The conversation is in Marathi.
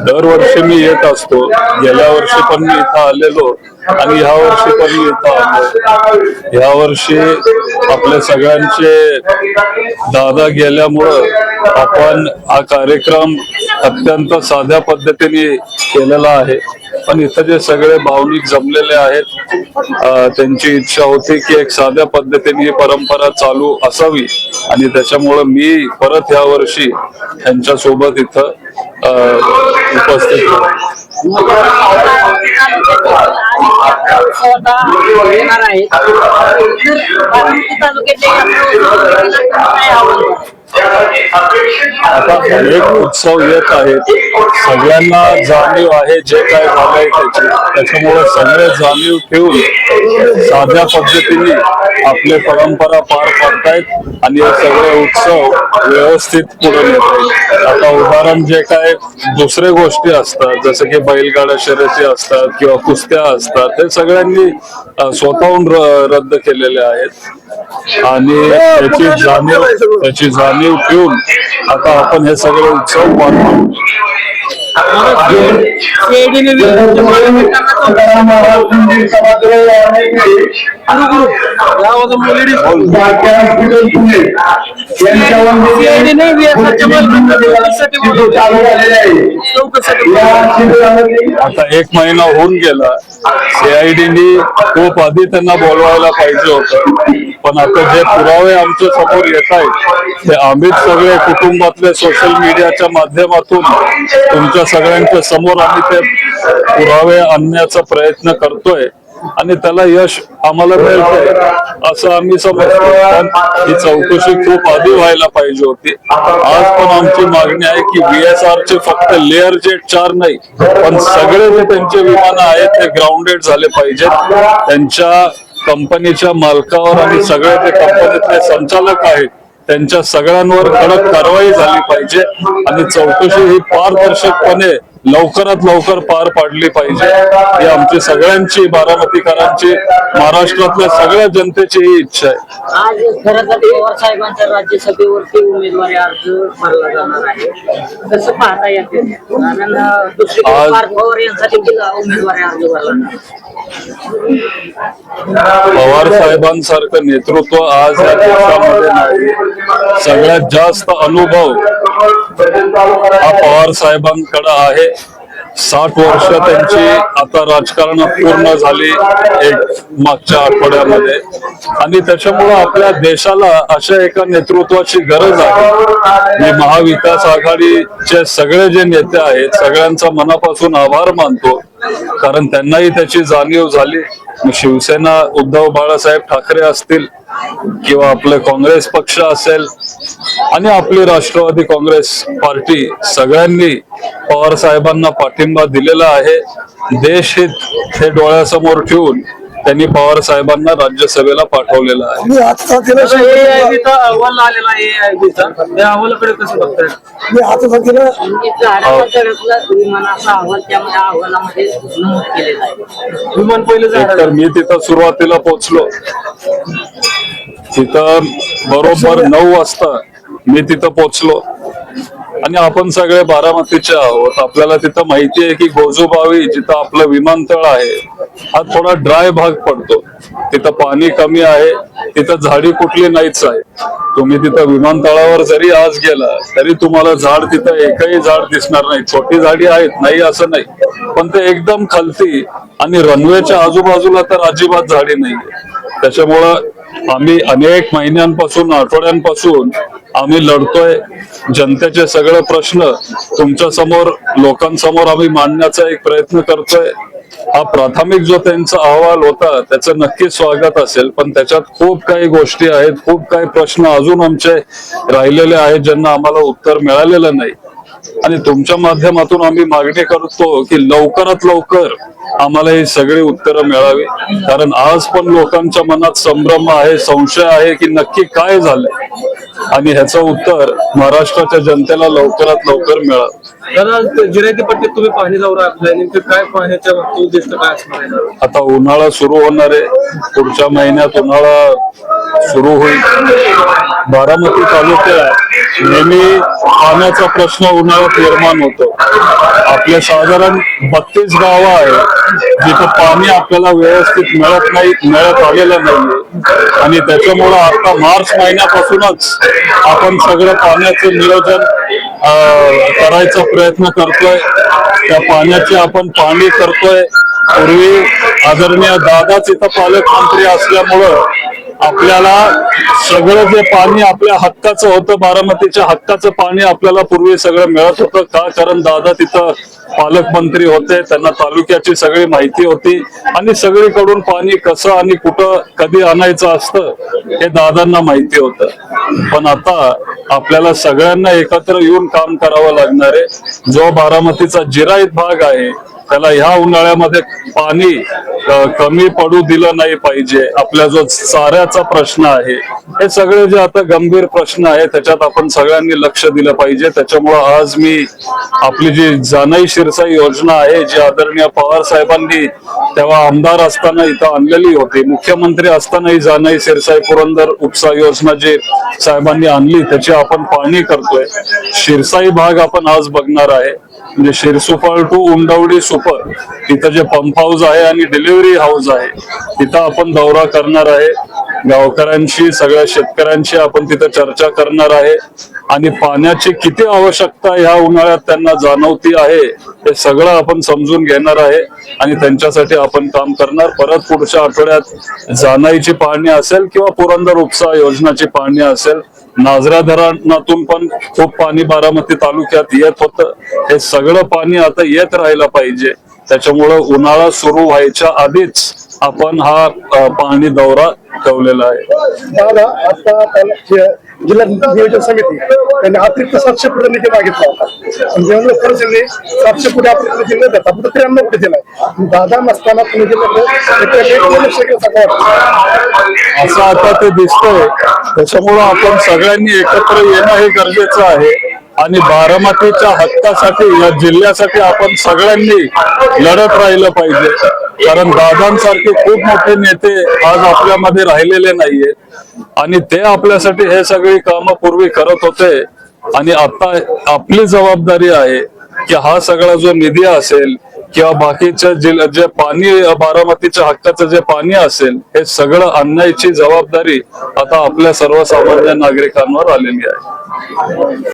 दरवर्षी मी येत असतो. गेल्या वर्षी पण मी इथं आलेलो आणि ह्या वर्षी पण मी इथं आलो. ह्या वर्षी आपल्या सगळ्यांचे दादा गेल्यामुळं आपण हा कार्यक्रम अत्यंत साध्या पद्धतीने केलेला आहे. पण इथं जे सगळे भावनिक जमलेले आहेत, त्यांची इच्छा होती की एक साध्या पद्धतीने ही परंपरा चालू असावी आणि त्याच्यामुळं मी परत ह्या वर्षी त्यांच्या सोबत इथं उपस्थित आता अनेक उत्सव येत आहेत, सगळ्यांना जाणीव आहे जे काय झालंय त्याच्यामुळे सगळे जाणीव ठेवून साध्या पद्धतीने आपले परंपरा पार पाडतायत आणि हे सगळे उत्सव व्यवस्थित पुढे नेत आहेत. आता उदाहरण जे काय दुसरे गोष्टी असतात जसं की बैलगाडा शर्यती असतात किंवा कुस्त्या असतात, ते सगळ्यांनी स्वतःहून रद्द केलेले आहेत आणि त्याची जाणीव ठेवून आता आपण हे सगळे उत्सव पार आता एक महिना होऊन गेला. CID खूप आधी त्यांना बोलवायला पाहिजे होतं, पण आता जे पुरावे आमच्या समोर येत आहेत ते आम्हीच सगळे कुटुंबातले सोशल मीडियाच्या माध्यमातून तुमच्या सगळ्यांच्या समोर आम्ही ते पुरावे आणण्याचा प्रयत्न करतोय आणि त्याला यश आम्हाला मिळतंय असं आम्ही समजतो. पण ही चौकशी खूप आधी व्हायला पाहिजे होती. आज पण आमची मागणी आहे की VSR चे फक्त लेअर जेट 4 नाही, पण सगळे जे त्यांचे विमान आहेत ते ग्राउंडेड झाले पाहिजेत. त्यांच्या कंपनीच्या मालकावर आणि सगळे जे कंपनीतले संचालक आहेत त्यांच्या सगळ्यांवर कडक कारवाई झाली पाहिजे आणि चौकशी ही पारदर्शकपणे लवकरात लवकर पार पाडली पाहिजे. ही आमची सगळ्यांची, बारामतीकरांची, महाराष्ट्रातल्या सगळ्या जनतेची ही इच्छा आहे. आज खरं तर पवार साहेबांच्या राज्यसभेवरती उमेदवारी अर्ज भरला जाणार आहे, कसं पाहता येते? कारण दुसरीकडे पार्थ पवार यांचा देखील उमेदवारी अर्ज भरला. पवार साहेबांसारखं नेतृत्व आज या देशामध्ये नाही. सगळ्यात जास्त अनुभव हा पवार साहेबांकडे आहे. 60 वर्ष त्यांची आता राजकारणात पूर्ण झाली एक मागच्या आठवड्यामध्ये आणि त्याच्यामुळे आपल्या देशाला अशा एका नेतृत्वाची गरज आहे. मी महाविकास आघाडीचे सगळे जे नेते आहेत सगळ्यांचा मनापासून आभार मानतो, कारण त्यांनाही त्याची जाणीव झाली. शिवसेना उद्धव बाळासाहेब ठाकरे असतील किंवा आपले काँग्रेस पक्ष असेल आणि आपली राष्ट्रवादी काँग्रेस पार्टी, सगळ्यांनी पवार साहेबांना पाठिंबा दिलेला आहे. देशहित हे डोळ्यासमोर ठेवून त्यांनी पवार साहेबांना राज्यसभेला पाठवलेलं आहे. अहवाल आलेला आहे, अहवालाकडे कसं बघताय? विमानाचा अहवाल त्यामध्ये अहवालामध्ये नमूद केलेला आहे. विमान पहिलं तर मी तिथं सुरुवातीला पोहोचलो, तिथं बरोबर 9 वाजता मी तिथं पोहोचलो आणि आपण सगळे बारामतीचे आहोत. आपल्याला तिथं माहिती आहे की गोजूबावी जिथं आपलं विमानतळ आहे हा थोडा ड्राय भाग पडतो, तिथं पाणी कमी आहे, तिथं झाडी कुठली नाहीच आहे. तुम्ही तिथं विमानतळावर जरी आज गेला तरी तुम्हाला झाड तिथं एकही झाड दिसणार नाही. छोटी झाडी आहेत, नाही असं नाही, पण ते एकदम खालती आणि रनवेच्या आजूबाजूला तर अजिबात झाडी नाहीये. त्याच्यामुळं आम्ही अनेक महिन्यांपासून, आठवड्यांपासून आम्ही लढतोय. जनतेचे सगळे प्रश्न तुमच्या समोर, लोकांसमोर आम्ही मांडण्याचा एक प्रयत्न करतोय. हा प्राथमिक जो त्यांचा अहवाल होता त्याचं नक्कीच स्वागत असेल, पण त्याच्यात खूप काही गोष्टी आहेत, खूप काही प्रश्न अजून आमचे राहिलेले आहेत ज्यांना आम्हाला उत्तर मिळालेलं नाही. आणि तुमच्या माध्यमातून आम्ही मागणी करतो की लवकरात लवकर आम्हाला ही सगळी उत्तरं मिळावी, कारण आज पण लोकांच्या मनात संभ्रम आहे, संशय आहे की नक्की काय झालंय आणि ह्याचं उत्तर महाराष्ट्राच्या जनतेला लवकरात लवकर मिळावं. जिरायती पट्टीत तुम्ही पाहणी दौरा आखलाय, नेमकं काय पाहण्याच्या उद्दिष्ट काय असणार आहे? आता उन्हाळा सुरू होणार आहे, पुढच्या महिन्यात उन्हाळा सुरू होईल. बारामती तालुक्यात नेहमी पाण्याचा प्रश्न उन्हाळ्यात निर्माण होतो. आपले साधारण 32 गावं आहेत जिथं पाणी आपल्याला व्यवस्थित मिळत आलेलं नाहीये आणि त्याच्यामुळं आता मार्च महिन्यापासूनच आपण सगळं पाण्याचं नियोजन करायचा प्रयत्न करतोय. त्या पाण्याची आपण पाहणी करतोय. पूर्वी आदरणीय दादाच इथं पालकमंत्री असल्यामुळं आपल्याला सगळं जे पाणी आपल्या हक्काचं होतं, बारामतीच्या हक्काचं पाणी आपल्याला पूर्वी सगळं मिळत होतं. का? कारण दादा तिथं पालकमंत्री होते, त्यांना तालुक्याची सगळी माहिती होती आणि सगळीकडून पाणी कसं आणि कुठं कधी आणायचं असतं हे दादांना माहिती होतं. पण आता आपल्याला सगळ्यांना एकत्र येऊन काम करावं लागणार आहे. जो बारामतीचा जिरायत भाग आहे त्याला ह्या उन्हाळ्यामध्ये पाणी कमी पडू दिलं नाही पाहिजे. आपला जो चाऱ्याचा प्रश्न आहे, हे सगळे जे आता गंभीर प्रश्न आहे त्याच्यात आपण सगळ्यांनी लक्ष दिलं पाहिजे. त्याच्यामुळं आज मी आपली जी जानाई शिरसाई योजना आहे, जी आदरणीय पवार साहेबांनी तेव्हा आमदार असताना इथं आणलेली होती, मुख्यमंत्री असतानाही जानाई शिरसाई पुरंदर उपसा योजना जी साहेबांनी आणली त्याची आपण पाहणी करतोय. शिरसाई भाग आपण आज बघणार आहे, म्हणजे शिरसुफळ टू उंडवडी सुपर तिथं जे पंप हाऊस आहे आणि डिलिव्हरी हाऊस आहे तिथं आपण दौरा करणार आहे. गावकऱ्यांशी, सगळ्या शेतकऱ्यांशी आपण तिथं चर्चा करणार आहे आणि पाण्याची किती आवश्यकता ह्या उन्हाळ्यात त्यांना जाणवती आहे हे सगळं आपण समजून घेणार आहे आणि त्यांच्यासाठी आपण काम करणार. परत पुढच्या आठवड्यात जानाईची पाहणी असेल किंवा पुरंदर उपसा योजनाची पाहणी असेल. नाझरा धरणातून पण खूप पाणी बारामती तालुक्यात येत होतं. हे सगळं पाणी आता येत राहिलं पाहिजे. त्याच्यामुळं उन्हाळा सुरू व्हायच्या आधीच आपण हा पाहणी दौरा ठेवलेला आहे. दादा आता जिल्हा नियोजन समिती त्यांनी अतिरिक्त 700 कोटी निधी मागितला होता. म्हणजे खरंच त्यांनी 700 कोटी अतिरिक्त निधी न देता फक्त 93 कोटी दिलाय. दादा नसताना तुम्ही असं आता ते दिसतंय. त्याच्यामुळं आपण सगळ्यांनी एकत्र येणं हे गरजेचं आहे आणि बारामतीच्या हक्कासाठी, या जिल्ह्यासाठी आपण सगळ्यांनी लढत राहिलं पाहिजे. कारण दादांसारखे खूप मोठे नेते आज आपल्यामध्ये राहिलेले नाहीयेत आणि ते आपल्यासाठी हे सगळी कामं पूर्वी करत होते आणि आता आपली जबाबदारी आहे की हा सगळा जो निधी असेल किंवा बाकीचं जे पाणी बारामतीच्या हक्काचं जे पाणी असेल हे सगळं आणण्याची जबाबदारी आता आपल्या सर्वसामान्य नागरिकांवर आलेली आहे.